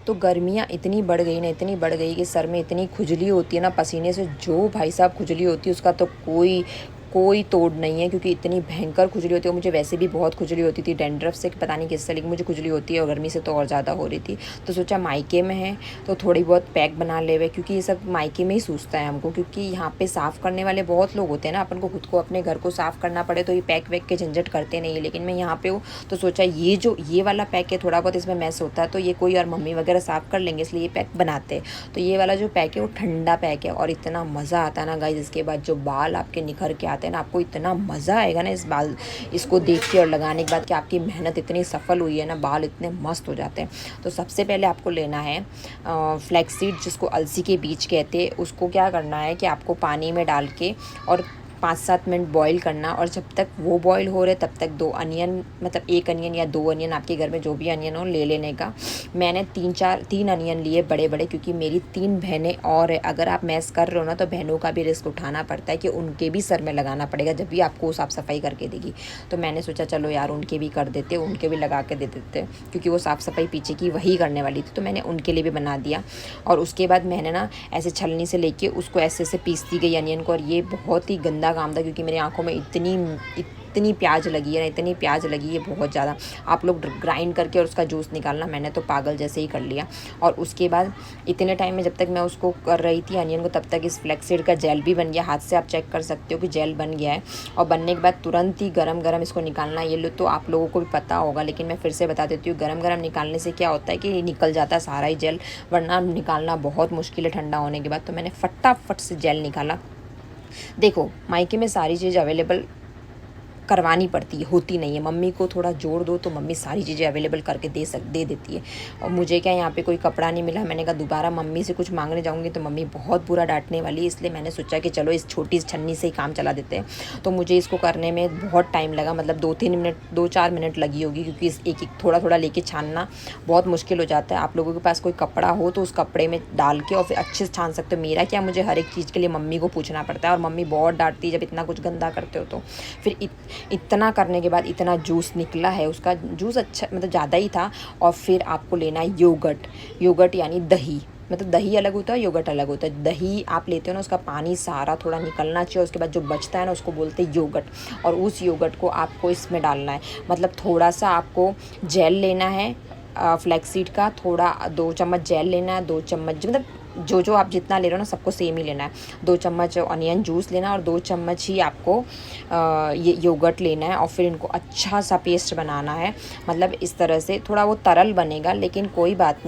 तो गर्मियाँ इतनी बढ़ गई ना, इतनी बढ़ गई कि सर में इतनी खुजली होती है ना पसीने से, जो भाई साहब खुजली होती है उसका तो कोई कोई तोड़ नहीं है, क्योंकि इतनी भयंकर खुजली होती है। और मुझे वैसे भी बहुत खुजली होती थी डैंड्रफ से, पता नहीं किससे, लेकिन मुझे खुजली होती है और गर्मी से तो और ज़्यादा हो रही थी। तो सोचा मायके में है तो थोड़ी बहुत पैक बना ले हुए, क्योंकि ये सब मायके में ही सूझता है हमको, क्योंकि यहाँ पे साफ़ करने वाले बहुत लोग होते हैं ना, अपन को खुद को अपने घर को साफ़ करना पड़े तो ये पैक वैक के झंझट करते नहीं है। लेकिन मैं यहाँ पे हूँ तो सोचा ये वाला पैक है, थोड़ा बहुत इसमें मैस होता है तो ये कोई और मम्मी वगैरह साफ़ कर लेंगे, इसलिए ये पैक बनाते हैं। तो ये वाला जो पैक है वो ठंडा पैक है, और इतना मज़ा आता है ना गाइस, इसके बाद जो बाल आपके निखर के आते हैं ना, आपको इतना मज़ा आएगा ना इसको देख के और लगाने के बाद कि आपकी मेहनत इतनी सफल हुई है ना, बाल इतने मस्त हो जाते हैं। तो सबसे पहले आपको लेना है फ्लैक्सीड, जिसको अलसी के बीज कहते हैं। उसको क्या करना है कि आपको पानी में डाल के और 5-7 मिनट बॉईल करना, और जब तक वो बॉईल हो रहे तब तक 2 अनियन, मतलब 1 अनियन या 2 अनियन, आपके घर में जो भी अनियन हो ले लेने का। मैंने 3 अनियन लिए बड़े बड़े, क्योंकि मेरी 3 बहनें और है। अगर आप मैस कर रहे हो ना तो बहनों का भी रिस्क उठाना पड़ता है कि उनके भी सर में लगाना पड़ेगा जब भी आपको साफ़ सफाई करके देगी। तो मैंने सोचा चलो यार उनके भी कर देते, उनके भी लगा के दे देते, क्योंकि वो साफ़ सफाई पीछे की वही करने वाली थी, तो मैंने उनके लिए भी बना दिया। और उसके बाद मैंने ना ऐसे छलनी से लेके उसको ऐसे ऐसे पीसती गई अनियन को, और ये बहुत ही गंदा काम था, क्योंकि मेरी आंखों में इतनी प्याज लगी है ना, इतनी प्याज लगी है बहुत ज़्यादा। आप लोग ग्राइंड करके और उसका जूस निकालना, मैंने तो पागल जैसे ही कर लिया। और उसके बाद इतने टाइम में जब तक मैं उसको कर रही थी अनियन को, तब तक इस फ्लैक्सीड का जेल भी बन गया। हाथ से आप चेक कर सकते हो कि जेल बन गया है। और बनने के बाद तुरंत ही गरम गरम इसको निकालना। ये लो तो आप लोगों को भी पता होगा, लेकिन मैं फिर से बता देती हूँ, गरम गरम निकालने से क्या होता है कि निकल जाता है सारा ही जेल, वरना निकालना बहुत मुश्किल है ठंडा होने के बाद। तो मैंने फटाफट से जेल निकाला। देखो मायके में सारी चीज़ अवेलेबल करवानी पड़ती है, होती नहीं है। मम्मी को थोड़ा जोड़ दो तो मम्मी सारी चीज़ें अवेलेबल करके दे देती है। और मुझे क्या यहाँ पे कोई कपड़ा नहीं मिला, मैंने कहा दोबारा मम्मी से कुछ मांगने जाऊँगी तो मम्मी बहुत बुरा डांटने वाली है, इसलिए मैंने सोचा कि चलो इस छोटी छन्नी से ही काम चला देते हैं। तो मुझे इसको करने में बहुत टाइम लगा, मतलब 2-4 मिनट लगी होगी, क्योंकि इस एक थोड़ा थोड़ा लेके छानना बहुत मुश्किल हो जाता है। आप लोगों के पास कोई कपड़ा हो तो उस कपड़े में डाल के और फिर अच्छे से छान सकते हो। मेरा क्या, मुझे हर एक चीज़ के लिए मम्मी को पूछना पड़ता है, और मम्मी बहुत डांटती है जब इतना कुछ गंदा करते हो तो। फिर इतना करने के बाद इतना जूस निकला है, उसका जूस अच्छा मतलब ज़्यादा ही था। और फिर आपको लेना है योगर्ट यानी दही, मतलब दही अलग होता है, योगर्ट अलग होता है। दही आप लेते हो ना, उसका पानी सारा थोड़ा निकलना चाहिए, उसके बाद जो बचता है ना उसको बोलते हैं योगर्ट। और उस योगर्ट को आपको इसमें डालना है, मतलब थोड़ा सा आपको जेल लेना है फ्लैक्सीड का, थोड़ा 2 चम्मच जेल लेना है, 2 चम्मच, मतलब जो आप जितना ले रहे हो ना सबको सेम ही लेना है। 2 चम्मच अनियन जूस लेना है, और 2 चम्मच ही आपको ये योगर्ट लेना है। और फिर इनको अच्छा सा पेस्ट बनाना है, मतलब इस तरह से। थोड़ा वो तरल बनेगा लेकिन कोई बात नहीं।